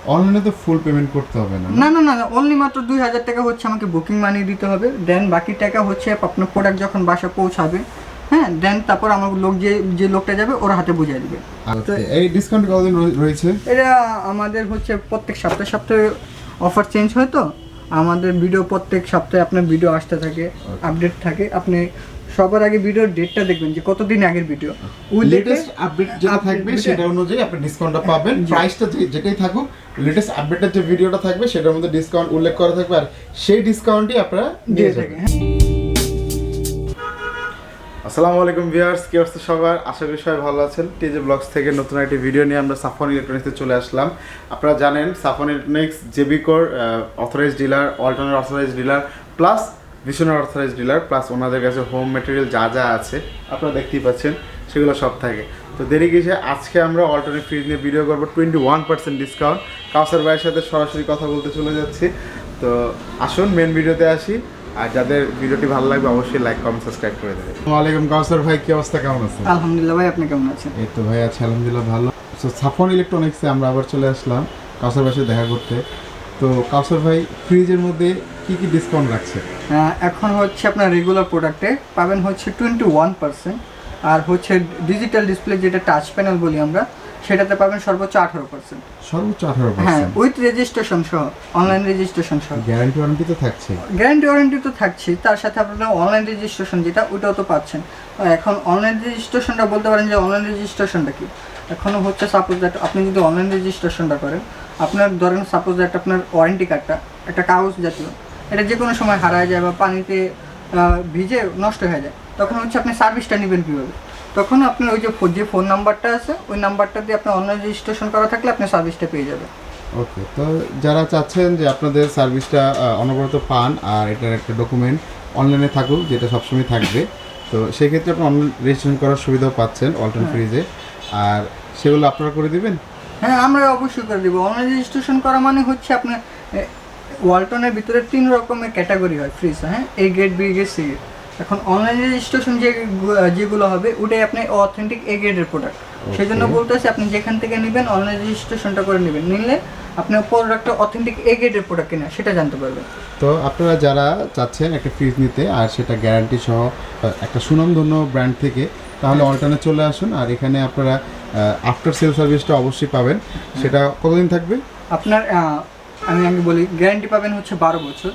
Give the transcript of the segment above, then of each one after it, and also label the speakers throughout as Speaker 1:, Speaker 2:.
Speaker 1: অনলাইনে তো full payment করতে হবে না?
Speaker 2: না না না, অনলি মাত্র 2000 টাকা হচ্ছে আমাকে বুকিং মানি দিতে হবে, দেন বাকি টাকা হচ্ছে আপনার প্রোডাক্ট যখন বাসায় পৌঁছাবে, হ্যাঁ, দেন তারপর আমার লোক যে লোকটা যাবে ওর হাতে বুঝিয়ে দিবে।
Speaker 1: তো এই ডিসকাউন্ট কতদিন রয়েছে?
Speaker 2: এটা আমাদের হচ্ছে প্রত্যেক সপ্তাহে অফার চেঞ্জ হয়, তো আমাদের ভিডিও প্রত্যেক সপ্তাহে আপনার ভিডিও আসতে থাকে, আপডেট থাকে। আপনি সবার আগে ভিডিওর ডেটটা দেখবেন যে কতদিন আগের ভিডিও, ওই
Speaker 1: লেটেস্ট আপডেট যেটা থাকবে সেটা অনুযায়ী আপনি ডিসকাউন্টটা পাবেন। প্রাইসটা যেটাই থাকুক, লেটেস্ট আপডেটের যে ভিডিওটা থাকবে সেটার মধ্যে ডিসকাউন্ট উল্লেখ করা থাকবে, আর সেই ডিসকাউন্টই আপনারা দিয়ে থাকেন। আসসালামু আলাইকুম ভিউয়ার্স, কি অবস্থা সবার? আশা করি সবাই ভালো আছেন। টিজে ব্লগস থেকে নতুন একটি ভিডিও নিয়ে আমরা সাফওয়ান ইলেকট্রনিক্সে চলে আসলাম। আপনারা জানেন সাফওয়ান ইলেকট্রনিক্স জেবিকোর অথরাইজড ডিলার, অল্টনের অথরাইজড ডিলার, প্লাস ভিশনের অথরাইজড ডিলার, প্লাস ওনাদের কাছে হোম ম্যাটেরিয়াল যা যা আছে আপনারা দেখতেই পাচ্ছেন সেগুলো সব থাকে। তো দেরি কিসে, আজকে আমরা অল্টনের ফ্রিজ নিয়ে ভিডিও করবো 21% ডিসকাউন্ট। কাউসার ভাইয়ের সাথে সরাসরি কথা বলতে চলে যাচ্ছি। তো আসুন মেন ভিডিওতে আসি, আর যাদের ভিডিওটি ভালো লাগবে অবশ্যই লাইক, কমেন্ট, সাবস্ক্রাইব করে দেবেন। আসসালামু আলাইকুম কাউসার ভাই, কি অবস্থা, কেমন আছেন?
Speaker 2: আলহামদুলিল্লাহ ভাই, আপনি কেমন আছেন?
Speaker 1: এই তো ভাই আছি আলহামদুলিল্লাহ ভালো। তো সাফওয়ান ইলেকট্রনিক্সে আমরা আবার চলে আসলাম কাউসার ভাইয়ের সাথে দেখা করতে। তো কাউসার ভাই ফ্রিজের মধ্যে কি কি ডিসকাউন্ট রাখছে?
Speaker 2: এখন হচ্ছে আপনার রেগুলার প্রোডাক্টে পাবেন হচ্ছে 21%, আর হচ্ছে ডিজিটাল ডিসপ্লে যেটা টাচ প্যানেল বলি আমরা, সেটাতে পাবেন সর্বোচ্চ 18%।
Speaker 1: সর্বোচ্চ 18%?
Speaker 2: হ্যাঁ, উইথ রেজিস্ট্রেশন সহ, অনলাইন রেজিস্ট্রেশন সহ।
Speaker 1: গ্যারান্টি ওয়ারেন্টি তো থাকছে?
Speaker 2: গ্যারান্টি ওয়ারেন্টি তো থাকছে, তার সাথে আপনারা অনলাইন রেজিস্ট্রেশন যেটা ওইটাও তো পাচ্ছেন। এখন অনলাইন রেজিস্ট্রেশনটা বলতে পারেন যে অনলাইন রেজিস্ট্রেশনটা কি, এখনও হচ্ছে সাপোজ দ্যাট আপনি যদি অনলাইন রেজিস্ট্রেশনটা করেন, আপনার ধরেন সাপোজ দ্যাট আপনার ওয়ারেন্টি কার্ডটা একটা কাগজ জাতীয়, এটা যে কোনো সময় হারায় যায় বা পানিতে ভিজে নষ্ট হয়ে যায়, তখন হচ্ছে আপনি সার্ভিসটা নেবেন কীভাবে? তখন আপনার ওই যে ফোন নাম্বারটা আছে, ওই নাম্বারটা দিয়ে আপনার অনলাইন রেজিস্ট্রেশন করা থাকলে আপনি সার্ভিসটা পেয়ে যাবেন।
Speaker 1: ওকে, তো যারা চাচ্ছেন যে আপনাদের সার্ভিসটা অনবরত পান আর এটার একটা ডকুমেন্ট অনলাইনে থাকুক যেটা সবসময় থাকবে, তো সেক্ষেত্রে আপনি অনলাইন রেজিস্ট্রেশন করার সুবিধাও পাচ্ছেন অল্টন ফ্রিজে, আর সেগুলো আপনারা করে দিবেন?
Speaker 2: হ্যাঁ, আমরা অবশ্যই করে দেবো। অনলাইন রেজিস্ট্রেশন করা মানে হচ্ছে আপনার ওয়ালটনের ভিতরে 3 রকমের ক্যাটাগরি হয় ফ্রিজ, হ্যাঁ, A grade, B grade, C grade. এখন অনলাইন রেজিস্ট্রেশন যেগুলো হবে ওটাই আপনি অথেন্টিক এ গ্রেডের প্রোডাক্ট। সেই জন্য বলতেছি আপনি যেখান থেকে নেবেন অনলাইন রেজিস্ট্রেশনটা করে নেবেন, নিলে আপনার প্রোডাক্টটা অথেন্টিক এ গ্রেডের প্রোডাক্ট কিনা সেটা জানতে পারবেন।
Speaker 1: তো আপনারা যারা চাচ্ছেন একটা ফ্রিজ নিতে আর সেটা গ্যারান্টি সহ একটা সুনামধন্য ব্র্যান্ড থেকে, তাহলে অল্টনে চলে আসুন। আর এখানে আপনারা আফটার সেল সার্ভিসটা অবশ্যই পাবেন। সেটা কতদিন থাকবে? আপনার
Speaker 2: আমি আগে বলি, গ্যারান্টি পাবেন হচ্ছে 12 বছর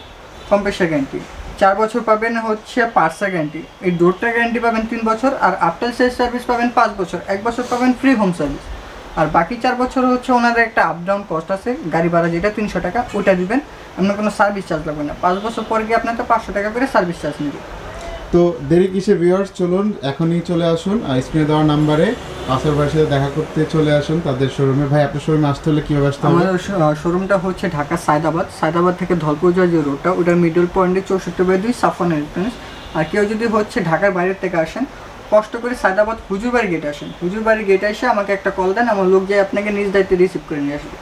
Speaker 2: কম্প্রেসার গ্যারান্টি, 4 বছর পাবেন হচ্ছে পার্টসের গ্যারান্টি, এই ডোরটার গ্যারান্টি পাবেন 3 বছর, আর আফটার সেল সার্ভিস পাবেন 5 বছর, 1 বছর পাবেন ফ্রি হোম সার্ভিস। আর বাকি 4 বছর হচ্ছে ওনাদের একটা আপ ডাউন কস্ট আছে, গাড়ি ভাড়া যেটা 300 টাকা, ওটা দিবেন, আপনার কোনো সার্ভিস চার্জ লাগবে না। 5 বছর পরে গিয়ে আপনাকে 500 টাকা করে সার্ভিস চার্জ নেবে।
Speaker 1: তো দেরি কিসে ভিউয়ার্স, চলুন এখনই চলে আসুন স্ক্রিনে দেওয়া নাম্বারে কাউসার ভাইয়ের সাথে দেখা করতে চলে আসুন তাদের শোরুমে। ভাই আপনার শোরুমে আসতে হলে কীভাবে আসতে হবে?
Speaker 2: আমাদের শোরুমটা হচ্ছে ঢাকা সায়দাবাদ থেকে ধলপুর যাওয়ার যে রোডটা, ওটার মিডল পয়েন্টে 64/2 সাফওয়ান ইলেকট্রনিক্স। আর কেউ যদি হচ্ছে ঢাকার বাইরের থেকে আসেন, কষ্ট করে সায়দাবাদ হুজুরবাড়ি গেটে আসেন, হুজুরবাড়ি গেটে এসে আমাকে একটা কল দেন, আমার লোক যায় আপনাকে নিজ দায়িত্বে রিসিভ করে নিয়ে আসবে।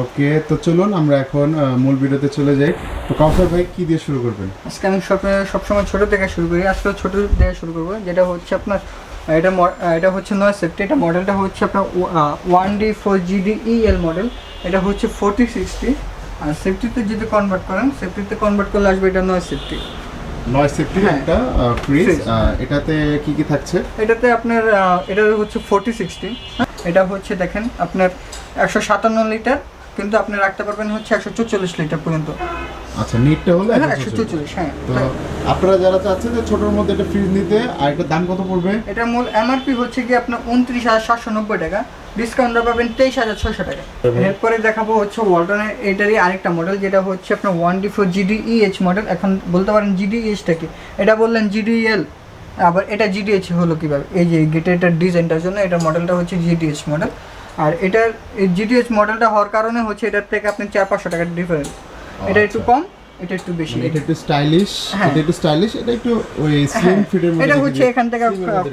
Speaker 1: ওকে, তো চলুন আমরা এখন মূল ভিডিওতে চলে যাই। তো কাউসার ভাই কি দিয়ে শুরু করবেন?
Speaker 2: আজকে আমি সবসময় ছোটো থেকে শুরু করি, আজকে ছোটো থেকে শুরু করবো। যেটা হচ্ছে আপনার এটা হচ্ছে নয় সেফটি, এটা মডেলটা হচ্ছে আপনার 1D4GDEL মডেল, এটা হচ্ছে 4060। আর সেফটিতে যদি কনভার্ট করেন, সেফটিতে কনভার্ট করলে আসবে এটা নয় সেফটি।
Speaker 1: নয় সেফটি একটা ফ্রিজ, এটাতে কি কি থাকছে? এটাতে
Speaker 2: আপনার এটা হচ্ছে 4060, এটা হচ্ছে দেখেন আপনার 157 লিটার, কিন্তু আপনি রাখতে পারবেন হচ্ছে 144 লিটার পর্যন্ত।
Speaker 1: আচ্ছা, নিটটা হলো
Speaker 2: 144। হ্যাঁ,
Speaker 1: তো আপনারা যারা চাচ্ছেন যে ছোটোর মধ্যে একটা ফ্রিজ নিতে, আর এটার দাম কত পড়বে?
Speaker 2: এটা মূল এমআরপি হচ্ছে কি আপনার 29,790 টাকা, ডিসকাউন্টটা পাবেন 23,600 টাকা। এরপরে দেখাবো হচ্ছে ওয়ালটনের এটারই আরেকটা মডেল, যেটা হচ্ছে আপনার 1D4GDEH মডেল। এখন বলতে পারেন GDEHটা কি, এটা বললেন GDEL, আবার এটা GDH হলো কীভাবে? এই যে গেটের ডিজাইনটার জন্য এটা মডেলটা হচ্ছে GDH মডেল। আর এটার GDH মডেলটা হওয়ার কারণে হচ্ছে এটার থেকে আপনি 400-500 টাকার ডিফারেন্স, এটা একটু কম, এটা একটু বেশি।
Speaker 1: এটা একটু স্টাইলিশ, এটা একটু স্টাইলিশ, এটা একটু ওই স্লিম ফিটের মধ্যে।
Speaker 2: এটা হচ্ছে এখান থেকে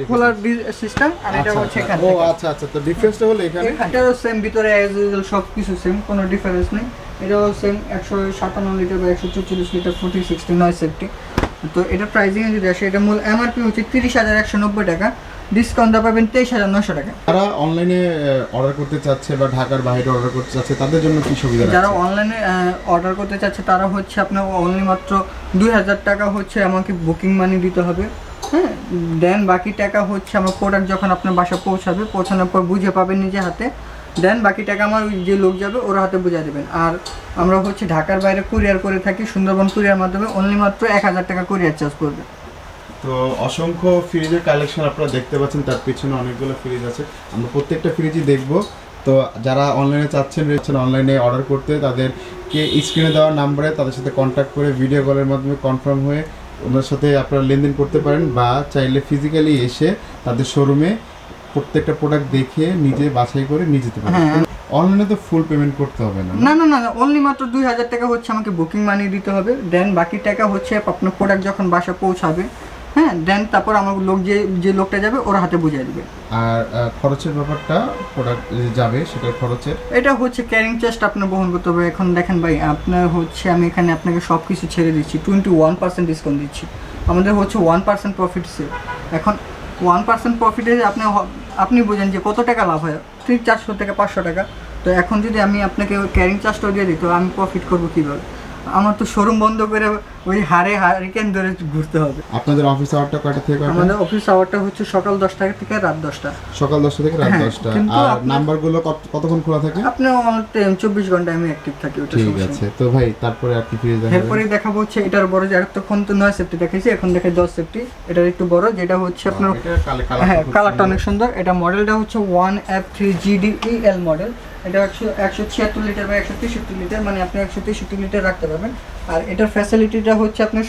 Speaker 2: খোলার সিস্টেম, আর এটা হচ্ছে এখান থেকে।
Speaker 1: ও আচ্ছা আচ্ছা, তো ডিফারেন্সটা হলো এখানে।
Speaker 2: এটাও সেম, ভিতরে অ্যাজ ইউজুয়াল সব কিছু সেম, কোনো ডিফারেন্স নেই। এটাও সেম 157 লিটার বা 144 লিটার 4060 নয় সেফটি। তো এটা প্রাইসিং যদি আসে, এটা মূল এমআরপি হচ্ছে 30,190 টাকা, ডিসকাউন্ট পাবেন 23,900 টাকা।
Speaker 1: যারা অনলাইনে অর্ডার করতে চাচ্ছে বা ঢাকার বাইরে অর্ডার করতে চাচ্ছে তাদের জন্য কি সুবিধা আছে?
Speaker 2: যারা অনলাইনে অর্ডার করতে চাচ্ছে তারা হচ্ছে আপনার অনলি মাত্র 2,000 টাকা হচ্ছে আমাকে বুকিং মানি দিতে হবে, হ্যাঁ। দেন বাকি টাকা হচ্ছে আমার প্রোডাক্ট যখন আপনার বাসা পৌঁছানোর পর বুঝে পাবেন নিজে হাতে, দেন বাকি টাকা আমার যে লোক যাবে ওর হাতে বুঝিয়ে দেবেন। আর আমরা হচ্ছে ঢাকার বাইরে কুরিয়ার করে থাকি, সুন্দরবন কুরিয়ার মাধ্যমে অনলি মাত্র 1,000 টাকা কুরিয়ার চার্জ পড়বে।
Speaker 1: তো অসংখ্য ফ্রিজের কালেকশন আপনারা দেখতে পাচ্ছেন, তার পিছনে অনেকগুলো ফ্রিজ আছে, আমরা প্রত্যেকটা ফ্রিজই দেখব। তো যারা অনলাইনে চাচ্ছেন অনলাইনে অর্ডার করতে, তাদেরকে স্ক্রিনে দেওয়া নাম্বারে তাদের সাথে কন্ট্যাক্ট করে ভিডিও কলের মাধ্যমে কনফার্ম হয়ে ওনার সাথে আপনারা লেনদেন করতে পারেন, বা চাইলে ফিজিক্যালি এসে তাদের শোরুমে প্রত্যেকটা প্রোডাক্ট দেখে নিজে বাছাই করে নিয়ে যেতে পারেন। অনলাইনে তো ফুল পেমেন্ট করতে হবে না?
Speaker 2: না, অনলি মাত্র 2,000 টাকা হচ্ছে আমাকে বুকিং মানি দিতে হবে, দেন বাকি টাকা হচ্ছে আপনার প্রোডাক্ট যখন বাসা পৌঁছাবে, হ্যাঁ, দেন তারপর আমার লোক যে লোকটা যাবে ওর হাতে বুঝিয়ে দেবে।
Speaker 1: আর খরচের ব্যাপারটা, প্রোডাক্ট যাবে সেটার খরচের
Speaker 2: এটা হচ্ছে ক্যারিং চার্জটা আপনার বহন করতে হবে। এখন দেখেন ভাই, আপনার হচ্ছে আমি এখানে আপনাকে সব কিছু ছেড়ে দিচ্ছি, 21% ডিসকাউন্ট দিচ্ছি। আমাদের হচ্ছে 1% প্রফিট সেল। এখন 1% প্রফিটে আপনি বোঝেন যে কত টাকা লাভ হয়, 400 থেকে 500 টাকা। তো এখন যদি আমি আপনাকে ওই ক্যারিং চার্জটাও দিয়ে দিই তো আমি প্রফিট করবো কীভাবে? আমার তো শোরুম বন্ধ করে ওই হারিকেন ধরে ঘুরতে হবে।
Speaker 1: আপনাদের অফিস আওয়ারটা কয়টা থেকে কয়টা?
Speaker 2: আমাদের অফিস আওয়ারটা হচ্ছে সকাল 10টা থেকে রাত 10টা।
Speaker 1: সকাল 10টা থেকে রাত 10টা। আর নাম্বারগুলো কতক্ষণ খোলা থাকে?
Speaker 2: আপনি 24 ঘন্টা আমি অ্যাক্টিভ থাকি, ওটা
Speaker 1: ঠিক আছে। তো ভাই তারপরে আর কি ফ্রিজ দেখাবো?
Speaker 2: এরপরে দেখাবো হচ্ছে এটার বড়, যে এতক্ষণ তো 9 সেফটি দেখাইছি, এখন দেখে 10 সেফটি। এটার একটু বড়, যেটা হচ্ছে আপনার হ্যাঁ কালারটা অনেক সুন্দর। এটা মডেলটা হচ্ছে 1F3GDEL মডেল। এটা 176 লিটার বা 163 লিটার, মানে আপনি 163 লিটার রাখতে পারবেন। আর এটার ফ্যাসিলিটিটা হচ্ছে আপনার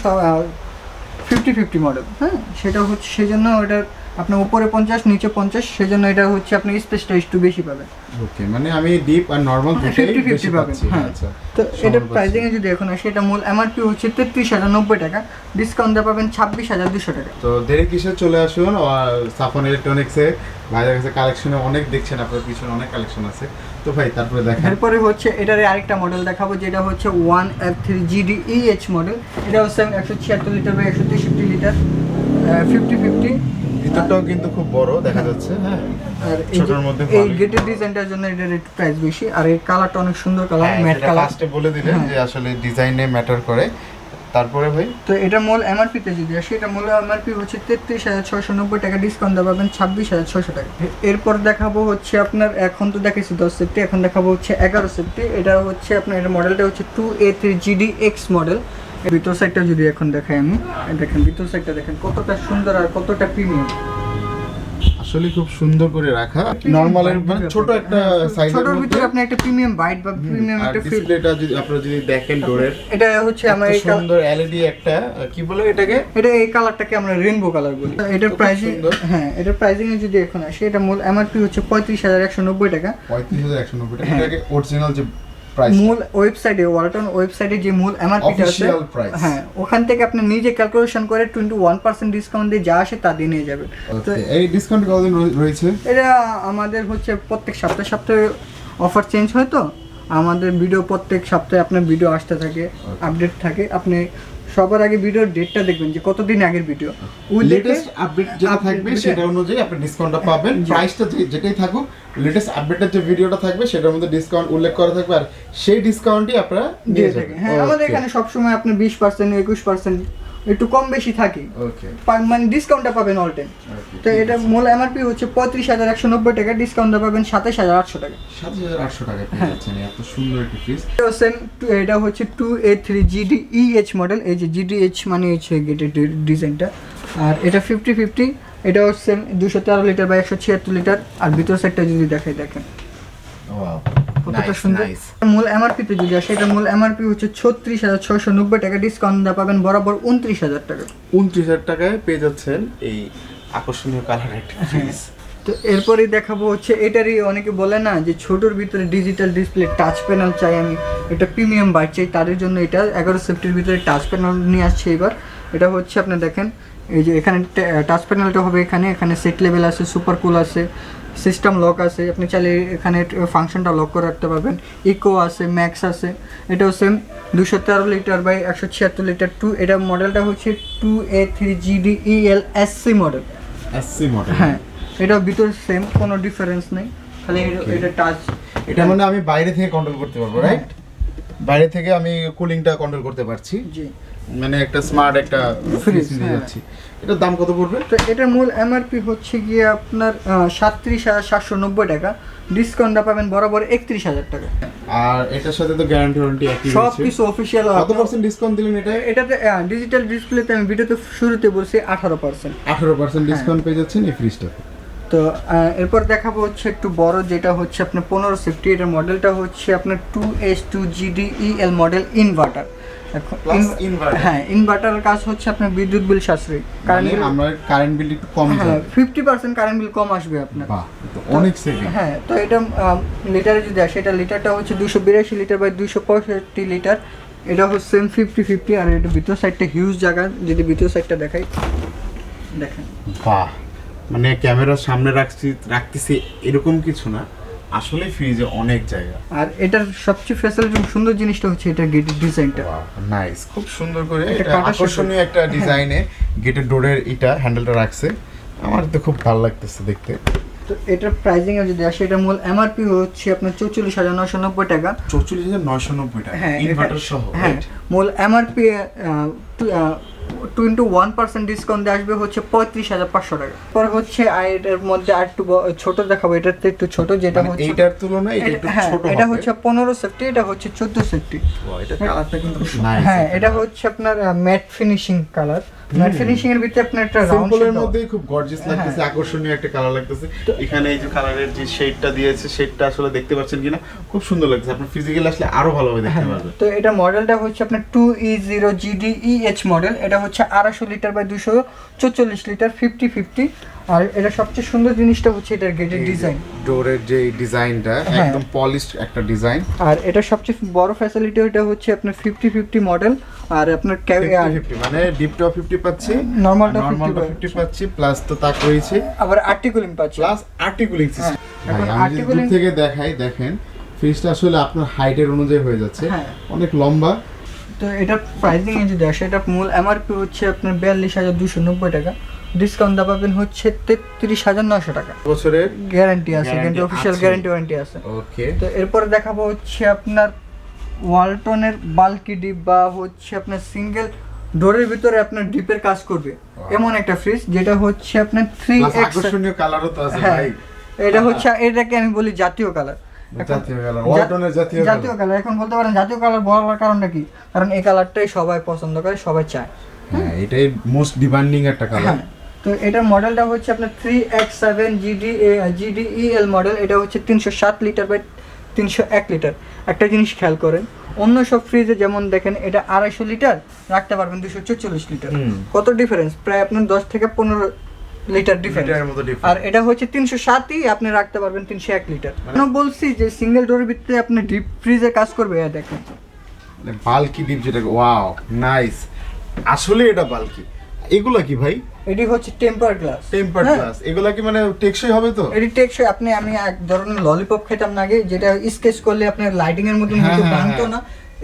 Speaker 2: 50-50 মডেল, হ্যাঁ। সেটা হচ্ছে সেই জন্য ওটার আপনার উপরে 50 নিচে 50, সেজন্য এটা হচ্ছে আপনি স্পেসটা একটু বেশি পাবেন।
Speaker 1: ওকে, মানে আমি ডিপ আর নরমাল দুটোই বেশি পাচ্ছি। আচ্ছা,
Speaker 2: তো এটার প্রাইসিং এ যদি এখন আসে, এটা মূল এমআরপি হচ্ছে 33,090 টাকা, ডিসকাউন্ট দিয়ে পাবেন 26,200 টাকা।
Speaker 1: তো দেরি কিসে, চলে আসুন সাফওয়ান ইলেকট্রনিক্সে। ভাইদের কাছে কালেকশনে অনেক দেখছেন, আপনার পিছনে অনেক কালেকশন আছে। তো ভাই তারপরে দেখেন,
Speaker 2: এরপরে হচ্ছে এটারে আরেকটা মডেল দেখাবো, যেটা হচ্ছে 1F3GDEH মডেল। এটা হচ্ছে 176 লিটার বা 163 লিটার, 50-50।
Speaker 1: ভিতরটাও কিন্তু খুব বড় দেখা যাচ্ছে, হ্যাঁ।
Speaker 2: আর
Speaker 1: ছোটর মধ্যে
Speaker 2: এই গেটের ডিজাইনটার জন্য এটার একটু প্রাইস বেশি। আর এই কালারটা অনেক সুন্দর কালার, ম্যাট কালার।
Speaker 1: ফার্স্টে বলে দিলেন যে আসলে ডিজাইনে ম্যাটার করে। তারপরে ভাই,
Speaker 2: তো এটা মূল এমআরপি তে যদি আসে, এটা মূল এমআরপি হচ্ছে 33,690 টাকা, ডিসকাউন্ট দিয়ে পাবেন 26,600 টাকা। এরপর দেখাবো হচ্ছে আপনার, এখন তো দেখাইছি 10 সেফটি, এখন দেখাবো হচ্ছে 11 সেফটি। এটা হচ্ছে আপনার, এর মডেলটা হচ্ছে 2A3GDX মডেল। ভিতর সাইডটা যদি এখন দেখাই আমি, দেখেন ভিতর সাইডটা দেখেন কতটা সুন্দর আর কতটা প্রিমিয়াম।
Speaker 1: আসলে খুব সুন্দর করে রাখা, নরমালের মানে ছোট একটা সাইজের
Speaker 2: ছোটর
Speaker 1: মধ্যে
Speaker 2: ভিতরে আপনি একটা প্রিমিয়াম বাইট বা প্রিমিয়াম একটা ফিল।
Speaker 1: ডিসপ্লেটা যদি আপনারা যদি দেখেন ডোরের,
Speaker 2: এটা হচ্ছে আমার এই
Speaker 1: সুন্দর এলইডি একটা, কি বলে এটাকে,
Speaker 2: এটা এই কালারটাকে আমরা রেইনবো কালার বলি। এটার প্রাইসিং, হ্যাঁ এটার প্রাইসিং এ যদি এখন আসে, এটা মূল এমআরপি হচ্ছে 35,190 টাকা।
Speaker 1: 35,190 টাকা। এটাকে অরিজিনাল যে প্রাইস,
Speaker 2: মূল ওয়েবসাইটে, ওয়ালটন ওয়েবসাইটে যে মূল এমআরপিটা আছে, হ্যাঁ ওখান থেকে আপনি নিজে ক্যালকুলেশন করে 21% ডিসকাউন্ট দিয়ে যা আসে তা দিয়ে নিয়ে যাবেন।
Speaker 1: তো এই ডিসকাউন্ট কতদিন রয়েছে?
Speaker 2: এটা আমাদের হচ্ছে প্রত্যেক সপ্তাহে অফার চেঞ্জ হয়, তো আমাদের ভিডিও প্রত্যেক সপ্তাহে আপনার ভিডিও আসতে থাকে, আপডেট থাকে। আপনি সবার আগে ভিডিওর ডেটটা দেখবেন যে কতদিন আগের ভিডিও,
Speaker 1: লেটেস্ট আপডেট যেটা থাকবে সেটা অনুযায়ী আপনি ডিসকাউন্টটা পাবেন। প্রাইসটা যেটাই থাকুক, লেটেস্ট আপডেটের যে ভিডিওটা থাকবে সেটার মধ্যে ডিসকাউন্ট উল্লেখ করা থাকবে, আর সেই ডিসকাউন্টই আপনারা দিয়ে যাবেন।
Speaker 2: হ্যাঁ, আমাদের এখানে সবসময় আপনি 20%, 21% একটু কম বেশি থাকে, মানে ডিসকাউন্টটা পাবেন অল টাইম। তো এটা মূল এমআরপি হচ্ছে 35,190 টাকা, ডিসকাউন্ট পাবেন 27,800 টাকা।
Speaker 1: 27,800 টাকা পেয়ে যাচ্ছেন এত সুন্দর একটি ফ্রিজ।
Speaker 2: এটা হচ্ছে 2A3GDEH মডেল। এই যে GDH মানে হচ্ছে গেটের ডিজাইনটা। আর এটা 50-50, এটা হচ্ছে 213 লিটার বা 176 লিটার। আর ভিতর সাইডটা যদি দেখাই, দেখেন কতটা সুন্দর। মূল এমআরপি তে যদি আসে, এটা মূল এমআরপি হচ্ছে 36,690 টাকা, ডিসকাউন্ট পাবেন বরাবর 29,000 টাকা।
Speaker 1: 29,000 টাকায় পেয়ে যাচ্ছেন এই আকর্ষণীয় কালার একটা ফ্রিজ।
Speaker 2: তো এরপরেই দেখাবো হচ্ছে, এটারই অনেকে বলে না যে ছোটোর ভিতরে ডিজিটাল ডিসপ্লে টাচ প্যানেল চাই, আমি এটা প্রিমিয়াম বাইক চাই, তাদের জন্য এটা 11 সেফটির ভিতরে টাচ প্যানেল নিয়ে আসছে এবার। এটা হচ্ছে আপনি দেখেন, এই যে এখানে টাচ প্যানেলটা হবে, এখানে সেট লেভেল আছে, সুপার কুল আছে, সিস্টেম লক আছে, আপনি চাইলে এখানে ফাংশনটা লক করে রাখতে পারবেন, ইকো আছে, ম্যাক্স আছে। এটাও সেম 213 লিটার বাই 176 লিটার। এটা মডেলটা হচ্ছে 2A3GDEL SC model.
Speaker 1: SC model,
Speaker 2: হ্যাঁ এটা ভিতর সেম, কোনো ডিফারেন্স নেই, খালি এটা টাচ।
Speaker 1: এটা মানে আমি বাইরে থেকে কন্ট্রোল করতে পারবো, রাইট? বাইরে থেকে আমি কুলিংটা কন্ট্রোল করতে পারছি।
Speaker 2: জি,
Speaker 1: মানে একটা স্মার্ট একটা ফ্রিজ নিয়ে যাচ্ছি। এটার দাম কত পড়বে?
Speaker 2: তো এটার মূল এমআরপি হচ্ছে গিয়ে আপনার 37,790 টাকা, ডিসকাউন্টটা পাবেন বরাবর 31,000 টাকা।
Speaker 1: আর এটার সাথে তো গ্যারান্টি ওয়ারেন্টি একই রয়েছে।
Speaker 2: সবকিছু অফিশিয়াল।
Speaker 1: কত পার্সেন্ট ডিসকাউন্ট দিলেন এটা?
Speaker 2: এটাতে ডিজিটাল ডিসপ্লেতে আমি ভিডিওতে শুরুতে বলছি 18%।
Speaker 1: 18% ডিসকাউন্ট পেয়ে যাচ্ছেন এই ফ্রিজটাতে।
Speaker 2: তো এরপর দেখাবো হচ্ছে একটু বড়, যেটা হচ্ছে আপনার 1550। এটার মডেলটা হচ্ছে আপনার 2H2GDEL মডেল ইনভার্টার। এখন হ্যাঁ, ইনভার্টারের কাজ হচ্ছে আপনার বিদ্যুৎ বিল সাশ্রয়ী, কারণ
Speaker 1: আমরা কারেন্ট বিল একটু কম যাবে।
Speaker 2: 50% কারেন্ট বিল কম আসবে আপনার।
Speaker 1: বাহ, তো অনেক সেভিং।
Speaker 2: হ্যাঁ, তো এটা লিটারে যদি আসে, এটা লিটারটা হচ্ছে 282 লিটার বাই 265 লিটার। এটা হচ্ছে সেম 50-50। আর এটা ভিতর সাইডটা হিউজ জায়গা, যদি ভিতর সাইডটা দেখাই, দেখেন।
Speaker 1: বাহ, মানে ক্যামেরার সামনে রাখতেছি এরকম কিছু না, আসলে ফ্রিজে অনেক জায়গা।
Speaker 2: আর এটার সবচেয়ে ফ্যাসিলিটি সুন্দর জিনিসটা হচ্ছে এটার গেটের ডিজাইনটা।
Speaker 1: নাইস, খুব সুন্দর করে এটা আকর্ষণীয় একটা ডিজাইনে গেটের ডোরের এটা হ্যান্ডেলটা রাখছে, আমার তো খুব ভালো লাগতেছে দেখতে।
Speaker 2: তো এটার প্রাইসিং এ যদি আসে, এটা মূল এমআরপি হচ্ছে আপনার 44,990 টাকা।
Speaker 1: 44,990 টাকা ইনভার্টার সহ।
Speaker 2: হ্যাঁ, মূল এমআরপি 2x1% ডিসকাউন্ট দিয়ে আসবে হচ্ছে 35,500 টাকা। পরে হচ্ছে এটার মধ্যে আর একটু ছোট দেখাবো, এটাতে একটু ছোট, যেটা হচ্ছে
Speaker 1: এটার তুলনায় এটা একটু ছোট হবে।
Speaker 2: এটা হচ্ছে 15 সেফটি, এটা হচ্ছে 14 সেফটি।
Speaker 1: এটা কালারটা কিন্তু নাইস।
Speaker 2: হ্যাঁ, এটা হচ্ছে আপনার mat finishing colour. Mat finishing এর ভিতরে আপনার একটা রাউন্ড
Speaker 1: সিম্পলের মধ্যেই খুব গর্জিয়াস লাগতেছে, আকর্ষণীয় একটা কালার লাগতেছে। এখানে এই যে কালারের যে শেডটা দিয়েছে, শেডটা আসলে দেখতে পাচ্ছেন কিনা, খুব সুন্দর লাগছে। আপনি ফিজিক্যালি আসলে আরো ভালোভাবে দেখতে পারবেন।
Speaker 2: তো এটা মডেলটা হচ্ছে আপনার 2E0GDEH মডেল। এটা হচ্ছে 250 লিটার বাই 244 লিটার, 50-50। আর এটা সবচেয়ে সুন্দর জিনিসটা হচ্ছে এটার গেটের ডিজাইন,
Speaker 1: ডোরের যে ডিজাইনটা একদম পলিশড একটা ডিজাইন।
Speaker 2: আর এটা সবচেয়ে বড় ফ্যাসিলিটি এটা হচ্ছে আপনার 50-50 মডেল। আর আপনার
Speaker 1: 50 মানে ডিপটা 50 পাচ্ছি,
Speaker 2: নরমালটা
Speaker 1: 50 পাচ্ছি, প্লাস তো তাক রয়েছে,
Speaker 2: আবার আর্টিকুলিং পাচ্ছি,
Speaker 1: প্লাস আর্টিকুলিং সিস্টেম।
Speaker 2: এখন
Speaker 1: আমি
Speaker 2: আর্টিকুলিং
Speaker 1: থেকে দেখাই, দেখেন ফ্রিজটা আসলে আপনার হাইটের অনুযায়ী হয়ে যাচ্ছে, অনেক লম্বা।
Speaker 2: তো এটার প্রাইসিং এ যদি আসে, এটা মূল এমআরপি হচ্ছে আপনার 42,290 টাকা, ডিসকাউন্ট দা পাবেন হচ্ছে 33,900 টাকা।
Speaker 1: বছরের
Speaker 2: গ্যারান্টি আছে, কিন্তু অফিশিয়াল গ্যারান্টি ওয়ারেন্টি আছে।
Speaker 1: ওকে,
Speaker 2: তো এরপর দেখাবো হচ্ছে আপনার ওয়ালটনের বাল্কি ডিপ, বা হচ্ছে আপনার সিঙ্গেল ডোরের ভিতরে আপনার ডিপের কাজ করবে এমন একটা ফ্রিজ, যেটা হচ্ছে আপনার 3x
Speaker 1: আকর্ষণীয় কালারও তো আছে ভাই।
Speaker 2: এটা হচ্ছে, এটাকে আমি বলি জাতীয় কালার।
Speaker 1: জাতীয় কালার, ওয়ালটনের জাতীয়
Speaker 2: কালার। এখন বলতে পারেন জাতীয় কালার বলার কারণটা কি, কারণ এই কালারটাই সবাই পছন্দ করে, সবাই চায়।
Speaker 1: হ্যাঁ, এটাই মোস্ট ডিমান্ডিং একটা কালার।
Speaker 2: তো এটার মডেলটা হচ্ছে আপনার 3X7GDEL মডেল। এটা হচ্ছে 307 লিটার বাই 301 লিটার। একটা জিনিস খেয়াল করেন, অন্য সব ফ্রিজে যেমন দেখেন এটা 250 লিটার রাখতে পারবেন, 244 লিটার, কত ডিফারেন্স, প্রায় আপনার 10 থেকে 15 লিটার ডিফারেন্স। আর এটা হচ্ছে 307ই আপনি রাখতে পারবেন 301 লিটার। আমি বলছি যে সিঙ্গেল ডোরের ভিতরে আপনি ডিপ ফ্রিজে কাজ করবে। দেখেন
Speaker 1: বাল্কি ডিপ, যেটা ওয়াও নাইস, আসলে এটা বাল্কি। এগুলা কি ভাই?
Speaker 2: এটি হচ্ছে টেম্পার গ্লাস।
Speaker 1: এগুলা কি মানে টেকসই হবে তো?
Speaker 2: এটি টেকসই। আমি এক ধরনের ললিপপ খেতাম না আগে, যেটা স্কেচ করলে আপনার লাইটিং এর মতো ভাঙতো না,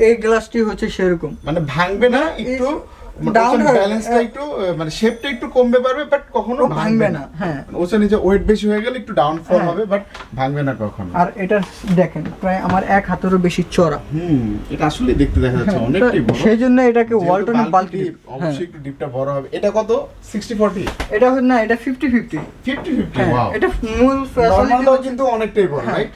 Speaker 2: এই গ্লাসটি হচ্ছে সেরকম,
Speaker 1: মানে ভাঙবে না, একটু ডাউন ব্যালেন্সটা একটু মানে শেপটা একটু কমবে পারবে, বাট কখনো ভাঙবে না। হ্যাঁ, ওটা নিচে ওয়েট বেশি হয়ে গেলে একটু ডাউন ফল হবে, বাট ভাঙবে না কখনো।
Speaker 2: আর এটা দেখেন প্রায় আমার এক হাতেরও বেশি চড়া।
Speaker 1: এটা আসলে দেখতে দেখা যাচ্ছে অনেকটাই বড়,
Speaker 2: সেইজন্য এটাকে ওয়ালটনের বাল্কি ডিপ।
Speaker 1: অবশ্যই একটু ডিপটা বড় হবে। এটা কত? 60-40?
Speaker 2: এটা না, এটা 50-50।
Speaker 1: 50-50, ওয়াও।
Speaker 2: এটা মূল
Speaker 1: নরমালটাও কিন্তু অনেকটাই বড়, রাইট?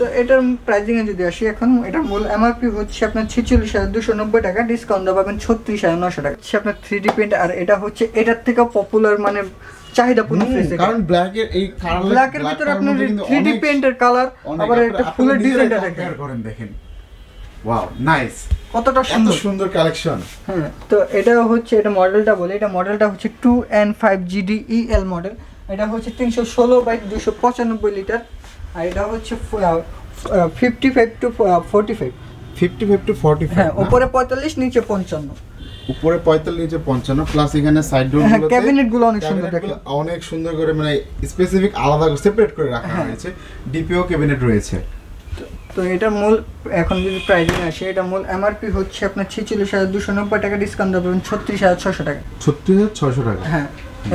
Speaker 2: তো এটার প্রাইসিং এ যদি আসি, এখন এটার মূল এমআরপি হচ্ছে আপনার 46,290 টাকা, ডিসকাউন্ট পাবেন 36,900 টাকা। হচ্ছে আপনার 3D প্রিন্ট, আর এটা হচ্ছে এটার থেকে পপুলার মানে চাহিদাপূর্ণ ফ্রিজ,
Speaker 1: কারণ ব্ল্যাকের এই
Speaker 2: ব্ল্যাকের ভিতরে আপনার 3D প্রিন্টের কালার, আবার একটা ফুলের ডিজাইনটা
Speaker 1: দেখেন, ওয়াও নাইস,
Speaker 2: কতটা
Speaker 1: সুন্দর কালেকশন।
Speaker 2: হ্যাঁ, তো এটা হচ্ছে, এটা মডেলটা বলে, এটা মডেলটা হচ্ছে 2N5GDEL মডেল। এটা হচ্ছে 316 বাই 295 লিটার। আর এটা হচ্ছে 55 to 45।
Speaker 1: 55 to 45,
Speaker 2: হ্যাঁ, উপরে 45, নিচে 55।
Speaker 1: উপরে 45, নিচে 55, প্লাস এখানে সাইড ডোরগুলোতে
Speaker 2: ক্যাবিনেটগুলো অনেক সুন্দর, দেখেন
Speaker 1: অনেক সুন্দর করে মানে স্পেসিফিক আলাদা করে সেপারেট করে রাখা হয়েছে। ডিপিও ক্যাবিনেট রয়েছে।
Speaker 2: তো এটার মূল এখন যদি প্রাইজিং আসে, এটা মূল এমআরপি হচ্ছে আপনার 46,290 টাকা, ডিসকাউন্ট পাবেন 36,600 টাকা।
Speaker 1: 36,600 টাকা।
Speaker 2: হ্যাঁ,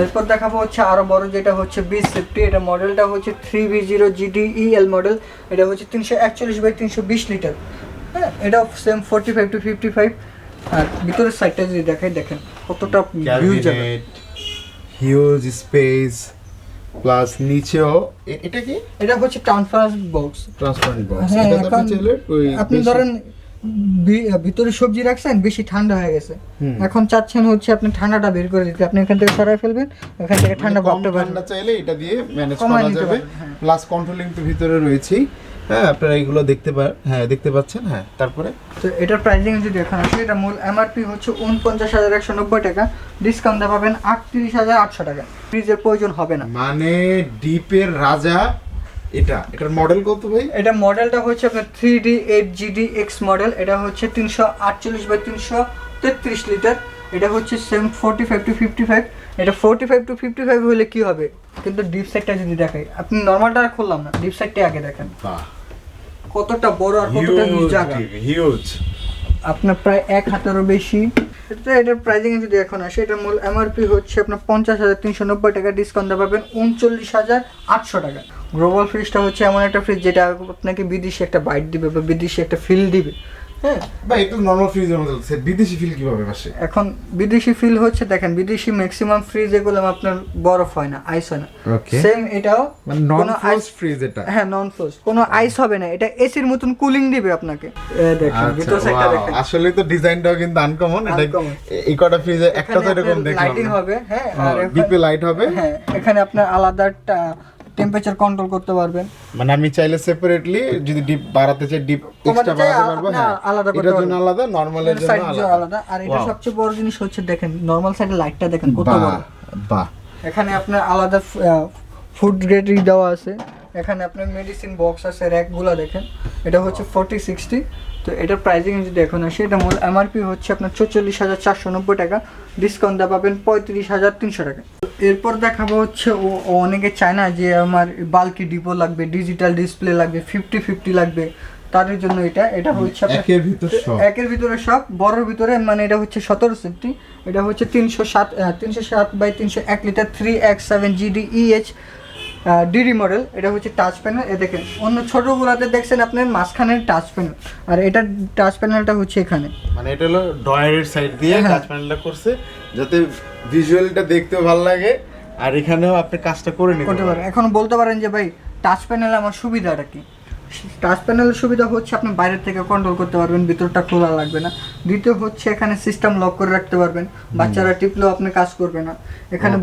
Speaker 2: এরপর দেখাবো হচ্ছে আরো বড়, যেটা হচ্ছে B50। এটা মডেলটা হচ্ছে 3B0GDEL মডেল। এটা হচ্ছে 341/320 লিটার। হ্যাঁ, এটা সেম 45 to 55। আর ভিতরের সাইডটা যদি দেখেন কতটা
Speaker 1: হিউজ স্পেস, প্লাস নিচেও এটা কি,
Speaker 2: এটা হচ্ছে ট্রান্সপারেন্ট বক্স। হ্যাঁ,
Speaker 1: এটা তো চাইলে ওই
Speaker 2: আপনি ধরেন ভিতরে সবজি রাখছেন, বেশি ঠান্ডা হয়ে গেছে, এখন চাচ্ছেন হচ্ছে আপনি ঠান্ডাটা বের করে দিতে, আপনি এখান থেকে সরাই ফেলবেন, এখান থেকে ঠান্ডা ভাবতে পারবেন।
Speaker 1: ঠান্ডা চাইলে এটা দিয়ে ম্যানেজ করা যাবে, প্লাস কন্ট্রোলিং তো ভিতরে রয়েছেই। হ্যাঁ, আপনারা এগুলো দেখতে পাচ্ছেন। হ্যাঁ, তারপরে
Speaker 2: তো এটার প্রাইসিং যদি এখন আসে, এটা মূল এমআরপি হচ্ছে 49,190 টাকা, ডিসকাউন্ট পাবেন 38,800 টাকা। ফ্রিজের প্রয়োজন হবে না,
Speaker 1: মানে ডিপের রাজা। এটার মডেল কত ভাই?
Speaker 2: এটা মডেলটা হচ্ছে আপনার 3D8GDX মডেল। এটা হচ্ছে 348/333 লিটার। এটা হচ্ছে সেম 45 to 55। এটা 45 to 55 হলে কি হবে, কিন্তু ডিপ সাইডটা যদি দেখাই, আপনি নরমালটা খুললাম না, ডিপ সাইডটা আগে দেখেন কতটা বড় আর কতটা জায়গা,
Speaker 1: হিউজ,
Speaker 2: আপনার প্রায় 1 হাতেরও বেশি। এটার প্রাইসিং যদি এখন আসে, এটার মূল এমআরপি হচ্ছে আপনার 50,390 টাকা, ডিসকাউন্ট পাবেন 39,800 টাকা। গ্লোবাল ফ্রিজটা হচ্ছে এমন একটা ফ্রিজ যেটা আপনাকে বিদেশি একটা বাইট দিবে বা বিদেশি একটা ফিল দিবে। হ্যাঁ
Speaker 1: ভাই, একটু নরমাল ফ্রিজের মধ্যে আছে, বিদেশি ফিল কিভাবে আসে?
Speaker 2: এখন বিদেশি ফিল হচ্ছে, দেখেন বিদেশি ম্যাক্সিমাম ফ্রিজ এগুলো আপনার বরফ হয় না, আইস হয় না। সেম এটাও
Speaker 1: মানে নন ফ্রোজ ফ্রিজ এটা।
Speaker 2: হ্যাঁ, নন ফ্রোজ, কোনো আইস হবে না, এটা এসির মতন কুলিং দিবে আপনাকে। দেখেন ভিতর সাইডটা দেখেন,
Speaker 1: আসলে তো ডিজাইনটাও কিন্তু আনকমন। এটা এই কটা ফ্রিজে একটা তো এরকম দেখলাম,
Speaker 2: লাইটিং হবে। হ্যাঁ, আর
Speaker 1: ডিপে লাইট হবে।
Speaker 2: হ্যাঁ, এখানে আপনার আলাদা টেম্পারেচার কন্ট্রোল করতে পারবেন,
Speaker 1: মানে আমি চাইলে সেপারেটলি যদি ডিপ বাড়াতে চাই, ডিপ এক্সট্রা বাড়াতে পারবো। হ্যাঁ,
Speaker 2: আলাদা করতে
Speaker 1: এটার জন্য আলাদা, নরমালের জন্য
Speaker 2: আলাদা। আর এটা সবচেয়ে বড় জিনিস হচ্ছে, দেখেন নরমাল সাইডে লাইটটা দেখেন কত বড়।
Speaker 1: বাহ,
Speaker 2: এখানে আপনার আলাদা ফুড গ্রেড দেওয়া আছে, এখানে আপনার মেডিসিন বক্স আছে, র্যাকগুলো দেখেন। এটা হচ্ছে 4060। তো এটার প্রাইসিং যদি এখন আসে, এটা মূল এমআরপি হচ্ছে আপনার 44,490 টাকা, ডিসকাউন্ট পাবেন 35,300 টাকা। এরপর দেখাবো হচ্ছে অনেকে চায় না যে আমার বাল্কি ডিপো লাগবে, ডিজিটাল ডিসপ্লে লাগবে, 50-50 লাগবে, তাদের জন্য এটা হচ্ছে একের ভিতরে সব, বড়র ভিতরে, মানে এটা হচ্ছে 17 সেফটি। এটা হচ্ছে 307/301 লিটার 3X7GDEH ডিডি মডেল। এটা হচ্ছে টাচ প্যানেল। এ দেখেন অন্য ছোটগুলোতে দেখছেন আপনার মাঝখানের টাচ প্যানেল, আর এটা টাচ প্যানেলটা হচ্ছে এখানে,
Speaker 1: মানে এটা হলো ডয়ারের সাইড দিয়ে টাচ প্যানেলটা করছে, যাতে ভিজুয়ালটা দেখতেও ভালো লাগে, আর এখানেও আপনি কাজটা করে নিতে পারেন।
Speaker 2: এখন বলতে পারেন যে ভাই টাচ প্যানেলে আমার সুবিধাটা কি? টাচ প্যানেলের সুবিধা হচ্ছে আপনি বাইরের থেকে কন্ট্রোল করতে পারবেন, ভিতরটা খোলা লাগবে না। দ্বিতীয় হচ্ছে এখানে সিস্টেম লক করে রাখতে পারবেন, বাচ্চারা টিপলেও আপনি কাজ করবে না। এখানে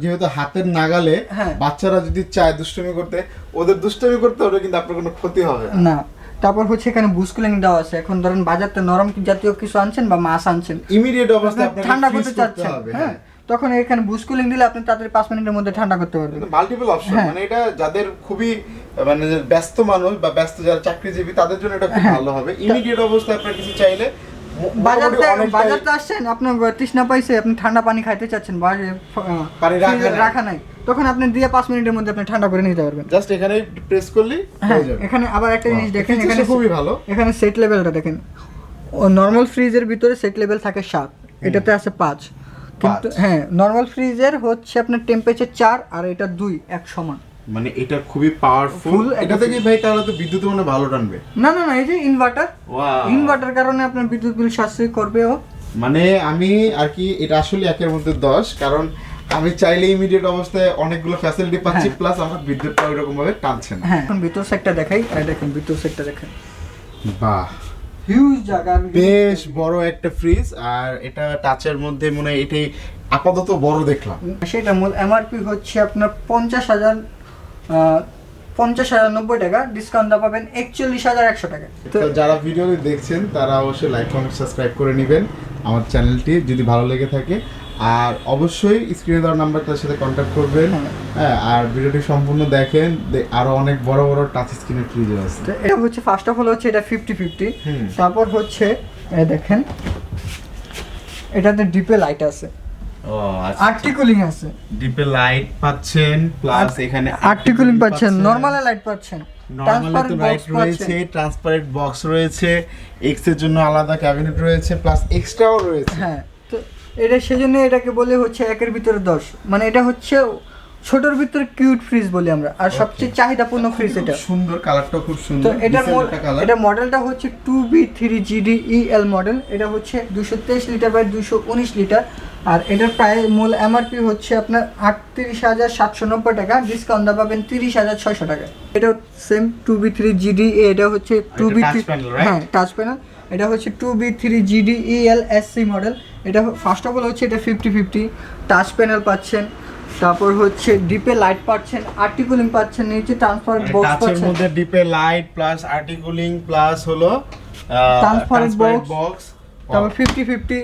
Speaker 1: যেহেতু হাতের নাগালে, বাচ্চারা যদি চায় দুষ্টুমি করতে, ওদের দুষ্টুমি করতে হবে, কিন্তু আপনার কোনো ক্ষতি হবে
Speaker 2: না। তারপর হচ্ছে এখানে বুস্কুলিং দেওয়া আছে। এখন ধরেন বাজারতে নরম জাতীয় কিছু আনছেন বা মাছ আনছেন,
Speaker 1: ইমিডিয়েট অবস্থায় আপনি
Speaker 2: ঠান্ডা করতে চাচ্ছেন, হ্যাঁ, তখন এখানে বুস্কুলিং দিলে আপনি তাড়াতাড়ি 5 মিনিটের মধ্যে ঠান্ডা করতে পারবেন।
Speaker 1: মাল্টিপল অপশন, মানে এটা যাদের খুবই মানে ব্যস্ত মানুষ বা ব্যস্ত যারা চাকরিজীবী, তাদের জন্য এটা খুব ভালো হবে। ইমিডিয়েট অবস্থায় আপনার কিছু চাইলে,
Speaker 2: বাজারতে আসছেন, আপনার তৃষ্ণা পাইছে, আপনি ঠান্ডা পানি খাইতে চাচ্ছেন,
Speaker 1: পানি
Speaker 2: রাখা নাই, তখন আপনি দিয়ে 5 মিনিটের মধ্যে আপনি ঠান্ডা করে নিতে পারবেন।
Speaker 1: জাস্ট এখানে প্রেস করলেই হয়ে যাবে।
Speaker 2: এখানে আবার একটা জিনিস দেখেন, এখানে
Speaker 1: খুবই ভালো,
Speaker 2: এখানে সেট লেভেলটা দেখেন। নরমাল ফ্রিজের ভিতরে সেট লেভেল থাকে 7, এটাতে আছে 5। কিন্তু হ্যাঁ, নরমাল ফ্রিজের হচ্ছে আপনার টেম্পারেচার 4 আর এটা 2 এক সমান,
Speaker 1: মানে এটা খুবই পাওয়ারফুল। এটা থেকে ভাই তাহলে তো বিদ্যুৎ মানে ভালো টানবে।
Speaker 2: না, এই যে ইনভার্টার কারণে আপনার বিদ্যুৎ বিল সাশ্রয় করবেও।
Speaker 1: মানে আমি আর কি, এটা আসলে একের মধ্যে 10, কারণ আমি চাইলে ইমিডিয়েট অবস্থায় অনেকগুলো ফ্যাসিলিটি পাচ্ছি, প্লাস আমার বিদ্যুৎটা ওইরকম ভাবে টানছে না।
Speaker 2: হ্যাঁ, এখন ভিতর সাইডটা দেখাই, আর দেখেন ভিতর সাইডটা দেখেন,
Speaker 1: বাহ,
Speaker 2: হিউজ জায়গা,
Speaker 1: বেশ বড় একটা ফ্রিজ। আর এটা টাচের মধ্যে মনে হয় এটাই আপাতত বড় দেখলাম।
Speaker 2: সেটা মূল এমআরপি হচ্ছে আপনার 50,090 টাকা, ডিসকাউন্ট পাবেন 41,100 টাকা।
Speaker 1: তো যারা ভিডিওটি দেখছেন তারা অবশ্যই লাইক, কমেন্ট, সাবস্ক্রাইব করে নেবেন আমার চ্যানেলটি যদি ভালো লেগে থাকে। আর অবশ্যই স্ক্রিনে দেওয়া নাম্বারটার সাথে কন্ট্যাক্ট করবেন। হ্যাঁ, আর ভিডিওটি সম্পূর্ণ দেখেন, আরো অনেক বড় বড় টাচ স্ক্রিনের ফ্রিজ আছে।
Speaker 2: এটা হচ্ছে ফার্স্ট অফ অল হচ্ছে এটা 50-50। তারপর হচ্ছে দেখেন এটাতে ডিপে লাইট আছে, আর্টিকুলিং আছে,
Speaker 1: ডিপে লাইট পাচ্ছেন, প্লাস এখানে
Speaker 2: আর্টিকুলিং পাচ্ছেন, নরমালে লাইট পাচ্ছেন,
Speaker 1: নরমালি তো রাইট রয়েছে, ট্রান্সপারেন্ট বক্স রয়েছে, এক্স এর জন্য আলাদা ক্যাবিনেট রয়েছে, প্লাস এক্সট্রাও রয়েছে।
Speaker 2: হ্যাঁ, তো এটা সেজন্য এটাকে বলে হচ্ছে একের ভিতরে 10, মানে এটা হচ্ছে ছোটর ভিতরে কিউট ফ্রিজ বলি আমরা, আর সবচেয়ে চাহিদাপূর্ণ ফ্রিজ এটা।
Speaker 1: সুন্দর, কালারটা খুব সুন্দর।
Speaker 2: তো এটা মডেলটা হচ্ছে 2B3GDEL মডেল। এটা হচ্ছে 223 লিটার বাই 219 লিটার। আর এটার প্রায় মূল এমআরপি হচ্ছে আপনার 38,790 টাকা, ডিসকাউন্ট দা পাবেন 30,600 টাকা। এটা সেম 2B3GDE, এটা হচ্ছে 2B3, হ্যাঁ টাচ প্যানেল। এটা হচ্ছে 2B3GDEL SC মডেল। এটা ফার্স্ট অফ অল হচ্ছে এটা 50-50 টাচ প্যানেল পাচ্ছেন, তারপর হচ্ছে ডিপে লাইট পাচ্ছেন, আর্টিকুলিং পাচ্ছেন, নিচে ট্রান্সপারেন্ট বক্স পাচ্ছেন।
Speaker 1: টাচের মধ্যে ডিপে লাইট প্লাস আর্টিকুলিং প্লাস হলো
Speaker 2: ট্রান্সপারেন্ট বক্স, তারপর 50-50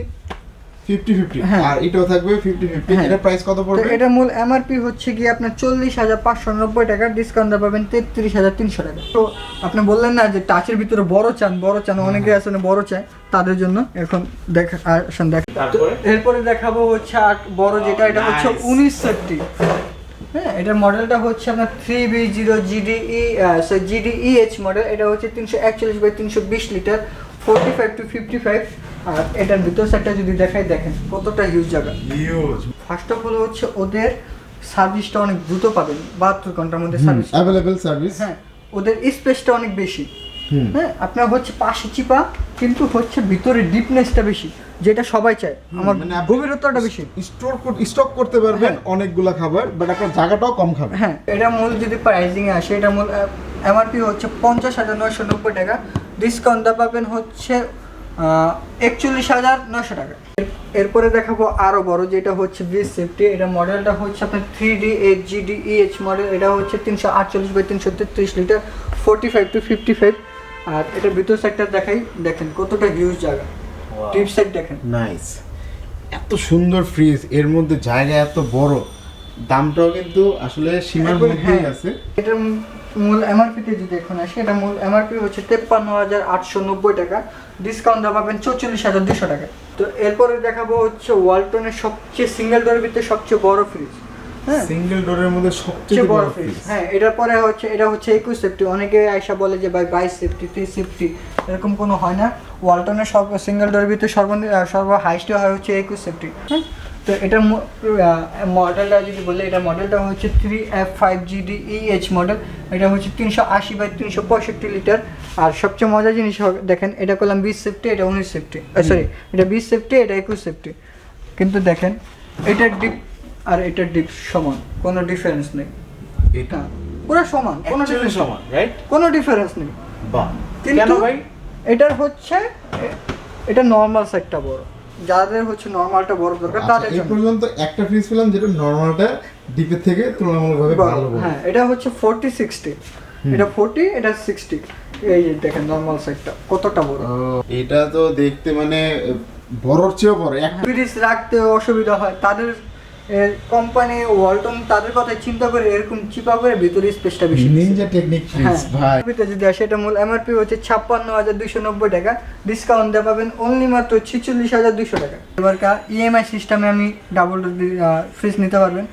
Speaker 1: আর এটাও থাকবে 50-50। এটা প্রাইস কত পড়বে?
Speaker 2: এটা মূল এমআরপি হচ্ছে কি আপনার 40,590 টাকা, ডিসকাউন্ট পাবেন 33,300 টাকা। তো আপনি বললেন না যে টাচের ভিতরে বড় চান, অনেকে আসলে বড় চায়, তাদের জন্য এখন আসেন দেখ। এরপরে দেখাবো হচ্ছে আর বড় যেটা, এটা হচ্ছে 19 সেফটি। হ্যাঁ, এটার মডেলটা হচ্ছে আপনার 3B0GDEH মডেল। এটা হচ্ছে 341 বাই 320 লিটার, 45-55। আর এটার ভিতর সাইডটা যদি দেখাই, দেখেন কতটা হিউজ জায়গা। ফার্স্ট অফ অল হচ্ছে ওদের সার্ভিসটা অনেক দ্রুত পাবেন, 72 ঘন্টার মধ্যে সার্ভিস,
Speaker 1: অ্যাভেলেবল সার্ভিস।
Speaker 2: হ্যাঁ, ওদের স্পেসটা অনেক বেশি। হ্যাঁ, আপনার হচ্ছে পাশে চিপা, কিন্তু হচ্ছে ভিতরে ডিপনেসটা বেশি, যেটা সবাই চায়। আমার গভীরতাটা বেশি,
Speaker 1: স্টক করতে পারবেন অনেকগুলা খাবার, বাট আপনার জায়গাটাও কম খাবে।
Speaker 2: হ্যাঁ, এটা মূল যদি প্রাইসিং এ আসে, এটা মূল এমআরপি হচ্ছে 50,990 টাকা, ডিসকাউন্ট দা পাবেন হচ্ছে 41,900 টাকা। এরপরে দেখাবো আরো বড়, যেটা হচ্ছে বিস সেফটি। এটা মডেলটা হচ্ছে আপনার 3D8GDEH মডেল। এটা হচ্ছে 348 বাই 333 লিটার, 45-55। আর এটার ভিতর সাইডটা দেখাই, দেখেন কতটা হিউজ জায়গা, টিপ সাইড দেখেন।
Speaker 1: নাইস, এত সুন্দর ফ্রিজ, এর মধ্যে জায়গা এত বড়, দামটাও কিন্তু আসলে সীমার মধ্যেই আছে।
Speaker 2: এটার মূল এমআরপি তে যদি এখন আসে, এটা মূল এমআরপি হচ্ছে 53,890 টাকা, ডিসকাউন্ট দা পাবেন 44,200 টাকা। তো এরপরে দেখাবো হচ্ছে ওয়ালটনের সবচেয়ে সিঙ্গেল ডোরের ভিতরে সবচেয়ে বড় ফ্রিজ। হ্যাঁ,
Speaker 1: সিঙ্গেল ডোরের মধ্যে সবচেয়ে বড় ফ্রিজ।
Speaker 2: হ্যাঁ, এটার পরে হচ্ছে এটা হচ্ছে 21 সেফটি। অনেকে আয়সা বলে যে ভাই 22 সেফটি, 3 সেফটি, এরকম কোনো হয় না। ওয়ালটনের সব সিঙ্গেল ডোরের ভিতরে সর্ব হাইস্ট হয় হচ্ছে 21 সেফটি। হ্যাঁ, তো এটার মডেলটা যদি বলে, এটা মডেলটা হচ্ছে 3F5GDEH মডেল। এটা হচ্ছে 380 বাই 365 লিটার। আর সবচেয়ে মজার জিনিস দেখেন, এটা করলাম 20 সেফটি, এটা 19 সেফটি, সরি এটা 20 সেফটি, এটা 21 সেফটি। কিন্তু দেখেন এটার ডিপ আর এটার ডিপ সমান, কোনো ডিফারেন্স নেই।
Speaker 1: এটা
Speaker 2: পুরো সমান, কোনো ডিফারেন্স
Speaker 1: সমান, রাইট?
Speaker 2: কোনো ডিফারেন্স নেই।
Speaker 1: বাহ,
Speaker 2: কিন্তু এটার হচ্ছে এটা নরমাল সাইজটা বড়, যাদের হচ্ছে নরমালটা বড় দরকার তাদের জন্য।
Speaker 1: এই পর্যন্ত একটা ফ্রিজ পেলাম যেটা নরমালটা ডিপের থেকে তুলনামূলকভাবে ভালো।
Speaker 2: হ্যাঁ, এটা হচ্ছে 40-60, এটা 40, এটা 60। এই যে দেখেন নরমাল সাইজটা কতটা বড়।
Speaker 1: এটা তো দেখতে মানে বড়র চেয়েও বড়।
Speaker 2: ফ্রিজ রাখতে অসুবিধা হয় তাদের, কোম্পানি ওয়ালটন তাদের কথা চিন্তা করে এরকম চিপা করে ভিতরে স্পেসটা বেশি।
Speaker 1: নিনজা টেকনিক ফ্রিজ ভাই।
Speaker 2: ভিতরে যদি আসে, এটা মূল এমআরপি হচ্ছে 56,290 টাকা, ডিসকাউন্ট দেওয়া পাবেন অনলি মাত্র 46,200 টাকা। এবার ইএমআই সিস্টেমে আমি ডাবল ফ্রিজ নিতে পারবেন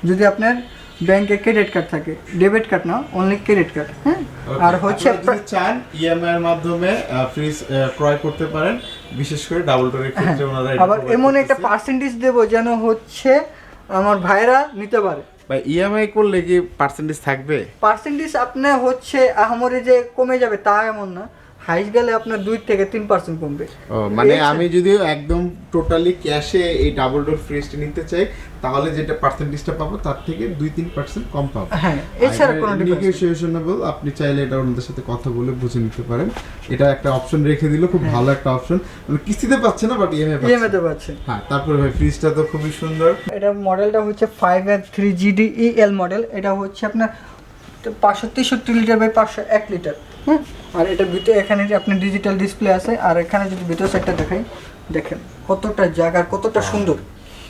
Speaker 2: যদি আপনার ব্যাংকে ক্রেডিট কার্ড থাকে, ডেবিট কার্ড না, অনলি ক্রেডিট কার্ড। হ্যাঁ, আর হচ্ছে
Speaker 1: চান ইএমআই এর মাধ্যমে ফ্রিজ ক্রয় করতে পারেন, বিশেষ করে ডাবল ডোরের ক্ষেত্রে ওনারা
Speaker 2: আবার এমন একটা পার্সেন্টেজ দেবো যেন হচ্ছে আমার ভাইরা নিতে পারে।
Speaker 1: ভাই ইএমআই করলে কি পার্সেন্টেজ থাকবে?
Speaker 2: পার্সেন্টেজ আপনার হচ্ছে আহামরি যে কমে যাবে তা এমন না, হাইস্ট গেলে আপনার 2-3% কমবে।
Speaker 1: মানে আমি যদি একদম টোটালি ক্যাশে এই ডাবল ডোর ফ্রিজটা নিতে চাই, তাহলে যেটা পার্সেন্টেজটা পাবো তার থেকে 2-3% কম পাবো।
Speaker 2: হ্যাঁ, এছাড়া কোনো
Speaker 1: নেগোশিয়েশনেবল, আপনি চাইলে এটা ওনাদের সাথে কথা বলে বুঝে নিতে পারেন। এটা একটা অপশন রেখে দিল, খুব ভালো একটা অপশন। মানে কিস্তিতে পাচ্ছে না, বাট ইএমআই তে পাচ্ছে। হ্যাঁ, তারপরে ভাই ফ্রিজটা তো খুবই সুন্দর।
Speaker 2: এটা মডেলটা হচ্ছে 5F3GDEL মডেল। এটা হচ্ছে আপনার 563 লিটার বাই 501 লিটার। হ্যাঁ, আর এটার ভিতরে এখানে যে আপনার ডিজিটাল ডিসপ্লে আছে, আর এখানে যদি ভিতর সাইডটা দেখাই, দেখেন কতটা জায়গা, কতটা সুন্দর,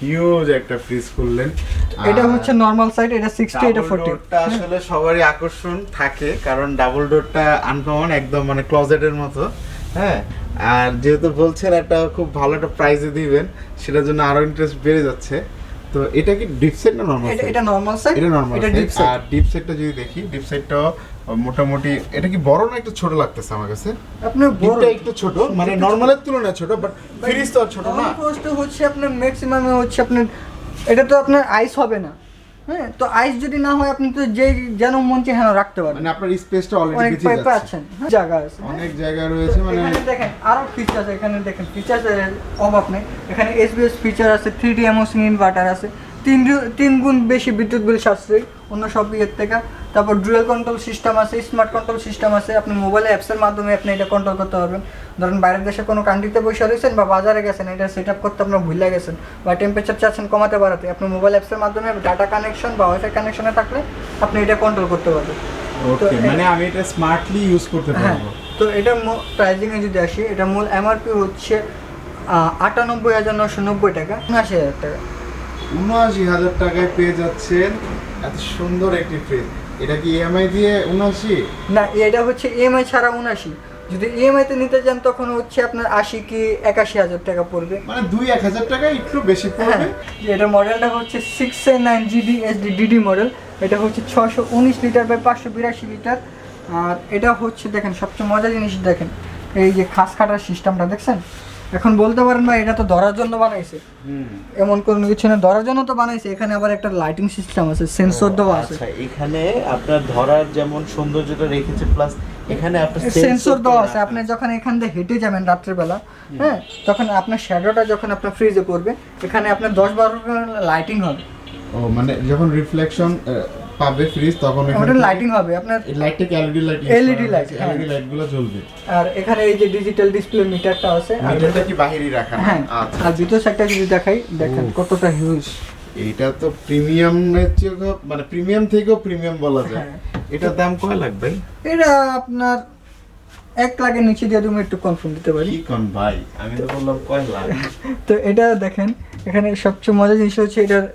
Speaker 1: হিউজ একটা ফ্রিজ করলেন।
Speaker 2: এটা হচ্ছে নরমাল সাইজ, এটা 60, এটা 40।
Speaker 1: ডোরটা আসলে সবারই আকর্ষণ থাকে, কারণ ডাবল ডোরটা আনকমন, একদম মানে ক্লোজেটের মতো। হ্যাঁ, আর যেহেতু বলছেন একটা খুব ভালো একটা প্রাইসে দিবেন, সেটার জন্য আরো ইন্টারেস্ট বেড়ে যাচ্ছে। তো এটা কি ডিপ সেট না নরমাল সেট?
Speaker 2: এটা নরমাল সাইড,
Speaker 1: এটা নরমাল
Speaker 2: এটা ডিপ
Speaker 1: সেট।
Speaker 2: সাইড।
Speaker 1: আর ডিপ সেটটা যদি দেখি, ডিপ সেটটা মোটামুটি এটা কি বড় না একটু ছোট লাগতেছে আমার কাছে?
Speaker 2: আপনার বড়
Speaker 1: ডিপটা একটু ছোট, মানে নরমালের তুলনায় ছোট, বাট ফ্রিজ তো আর ছোট না।
Speaker 2: কষ্ট হচ্ছে আপনার ম্যাক্সিমাম হচ্ছে আপনার, এটা তো আপনার আইস হবে না। হ্যাঁ, তো আইস যদি না হয় আপনি তো যে যেন মন চায় হেন রাখতে পারবেন।
Speaker 1: মানে আপনার স্পেসটা অলরেডি
Speaker 2: অনেক
Speaker 1: বেঁচে
Speaker 2: পাইপে
Speaker 1: যাচ্ছে।
Speaker 2: আছেন, জায়গা আছে,
Speaker 1: অনেক জায়গা রয়েছে। মানে
Speaker 2: এখানে দেখেন আরো ফিচার আছে, এখানে দেখেন ফিচার অভাব নেই। এখানে এসবিএস ফিচার আছে, 3D এমওসি ইনভার্টার আছে, 3 গুণ বেশি বিদ্যুৎ বিল সাশ্রয়ী অন্য সব ইয়ের থেকে। তারপর ডুয়াল কন্ট্রোল সিস্টেম আছে, স্মার্ট কন্ট্রোল সিস্টেম আছে, আপনি মোবাইলে অ্যাপসের মাধ্যমে আপনি এটা কন্ট্রোল করতে পারবেন। ধরেন বাইরের দেশে কোনো কান্ট্রিতে বসে রয়েছেন বা বাজারে গেছেন, এটা সেট আপ করতে আপনার ভুলে গেছেন বা টেম্পারেচার চাচ্ছেন কমাতে বাড়াতে, আপনি মোবাইল অ্যাপসের মাধ্যমে ডাটা কানেকশন বা ওয়াইফাই কানেকশনে থাকলে আপনি এটা কন্ট্রোল করতে পারবেন।
Speaker 1: ওকে, মানে আমি এটা স্মার্টলি ইউজ করতে পারবো।
Speaker 2: তো এটা প্রাইজিং এ যদি আসি, এটা মূল এমআরপি হচ্ছে 98,990 টাকা, 79,000 টাকা।
Speaker 1: 79,000 টাকায় পেয়ে যাচ্ছেন এত সুন্দর একটি ফ্রিজ। এটা কি ইএমআই দিয়ে 79?
Speaker 2: না, এটা হচ্ছে ইএমআই ছাড়া 79। যদি ইএমআই তে নিতে যান তখন হচ্ছে আপনার 80 কি 81,000 টাকা পড়বে,
Speaker 1: মানে 2-1,000 টাকা একটু বেশি পড়বে।
Speaker 2: এটা মডেলটা হচ্ছে 6A9GD SDDD মডেল। এটা হচ্ছে 619 লিটার বাই 582 লিটার। আর এটা হচ্ছে দেখেন সবচেয়ে মজার জিনিস দেখেন, এই যে খাস কাটার সিস্টেমটা দেখছেন। এখন বলতে পারেন ভাই এটা তো ধরার জন্য বানাইছে, এমন কোনো কিছু না, ধরার জন্য তো বানাইছে। এখানে আবার একটা লাইটিং সিস্টেম আছে, সেন্সর দেওয়া আছে।
Speaker 3: আচ্ছা, এখানে আপনার ধরার যেমন সৌন্দর্যটা রেখেছে, প্লাস এখানে আপনার
Speaker 2: সেন্সর দেওয়া আছে। আপনি যখন এখান দিয়ে হেঁটে যাবেন রাত্রেবেলা, হ্যাঁ, তখন আপনার শ্যাডোটা যখন আপনার ফ্রিজে পড়বে, এখানে আপনার 10-12 লাইটিং হবে।
Speaker 1: ও মানে যখন রিফ্লেকশন পাবে ফ্রিজ তখন
Speaker 2: এখানে লাইটিং হবে আপনার।
Speaker 1: এই লাইটটা কি LED light?
Speaker 2: LED light,
Speaker 1: LED লাইটগুলো জ্বলবে।
Speaker 2: আর এখানে এই যে ডিজিটাল ডিসপ্লে মিটারটা আছে। আর
Speaker 1: মিটারটা কি বাহিরে রাখা না?
Speaker 2: হ্যাঁ,
Speaker 1: আচ্ছা।
Speaker 2: আর ভিতর সাইডটা যদি দেখাই, দেখেন কতটা হিউজ।
Speaker 1: এটা তো প্রিমিয়ামের চেয়ে, মানে প্রিমিয়াম থেকেও প্রিমিয়াম বলা যায়।
Speaker 2: হ্যাঁ।
Speaker 1: এটার দাম কয় লাখ ভাই?
Speaker 2: এটা আপনার 1 লাখের নিচে দিয়ে তুমি একটু কনফার্ম দিতে পারি।
Speaker 1: কি কোন ভাই, আমি তো বললাম কয় লাখ।
Speaker 2: তো এটা দেখেন, এখানে সবচেয়ে মজার জিনিস হচ্ছে এটার,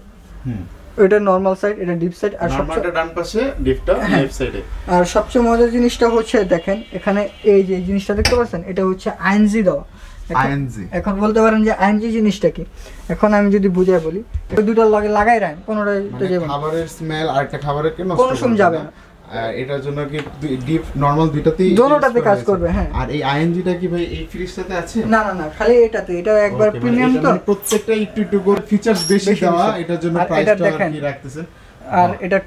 Speaker 2: এটা নরমাল সাইড, এটা ডিপ সাইড। আর
Speaker 1: নরমালটা ডান পাশে, ডিপটা লেফট সাইডে।
Speaker 2: আর সবচেয়ে মজার জিনিসটা হচ্ছে দেখেন, এখানে এই যে জিনিসটা দেখতে পাচ্ছেন, এটা হচ্ছে আইএনজি দেওয়া। এখন বলতে পারেন যে আইএনজি জিনিসটা কি। এখন আমি যদি বুঝাই বলি, এটা দুটোর লগে লাগাই রাখেন, কোনোটাই তো যাবে না,
Speaker 1: খাবারের স্মেল আর একটা খাবারের কি নষ্ট
Speaker 2: কোনো সময় যাবে না।
Speaker 1: এটার জন্য কি ডিপ নরমাল দুইটাতেই
Speaker 2: দোনোটাতে কাজ করবে। হ্যাঁ।
Speaker 1: আর এই আইএনজিটা কি ভাই এই ফ্রিজটাতে আছে?
Speaker 2: না না না, খালি এটাতে। এটা একবার প্রিমিয়াম তো,
Speaker 1: প্রত্যেকটা একটু একটু করে ফিচারস বেশি দেওয়া, এটার জন্য প্রাইসটা আর কি রাখতেছেন।
Speaker 2: আর
Speaker 1: এটার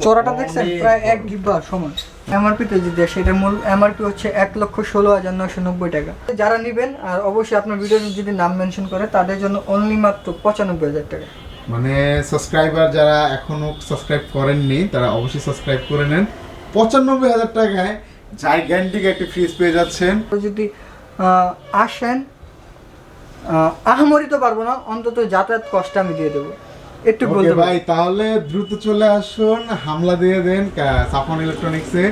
Speaker 2: চওড়াটা দেখছেন প্রায় 1 ডিব্বা সমান। এমআরপি তে যদি আসে, এটার মূল এমআরপি হচ্ছে 1,16,990 টাকা। যারা নেবেন, আর অবশ্যই আপনার ভিডিওতে যদি নাম মেনশন করে, তাদের জন্য অনলি মাত্র 95,000 টাকা।
Speaker 1: মানে সাবস্ক্রাইবার যারা এখনো সাবস্ক্রাইব করেননি তারা অবশ্যই সাবস্ক্রাইব করে নেন। 95,000 টাকায় জাইগ্যান্টিক একটা ফ্রিজ পেয়ে যাচ্ছেন।
Speaker 2: যদি আসেন, আহামরি তো পারবো না, অন্তত যাতায়াত কষ্ট আমি দিয়ে দেবো, একটু বলতে
Speaker 1: ভাই। তাহলে দ্রুত চলে আসুন, হামলা দিয়ে দেন সাফওয়ান ইলেকট্রনিক্সে।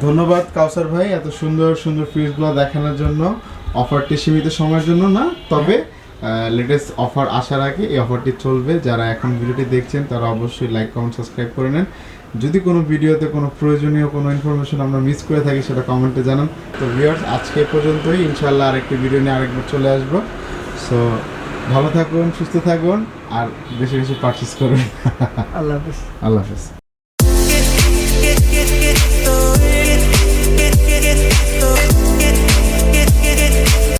Speaker 1: ধন্যবাদ কাউসার ভাই এত সুন্দর সুন্দর ফ্রিজগুলো দেখানোর জন্য। অফারটি সীমিত সময়ের জন্য না, তবে লেটেস্ট অফার আসার আগে এই অফারটি চলবে। যারা এখন ভিডিওটি দেখছেন তারা অবশ্যই লাইক কমেন্ট সাবস্ক্রাইব করে নেন। যদি কোনো ভিডিওতে কোনো প্রয়োজনীয় কোনো ইনফরমেশন আমরা মিস করে থাকি সেটা কমেন্টে জানান। তো ভিউয়ার্স, আজকে পর্যন্তই। ইনশাআল্লাহ আরেকটি ভিডিও নিয়ে আরেকবার চলে আসবো। সো ভালো থাকুন, সুস্থ থাকুন, আর বেশি বেশি পারচেস করুন।
Speaker 2: আল্লাহ হাফেজ।
Speaker 1: আল্লাহ হাফেজ।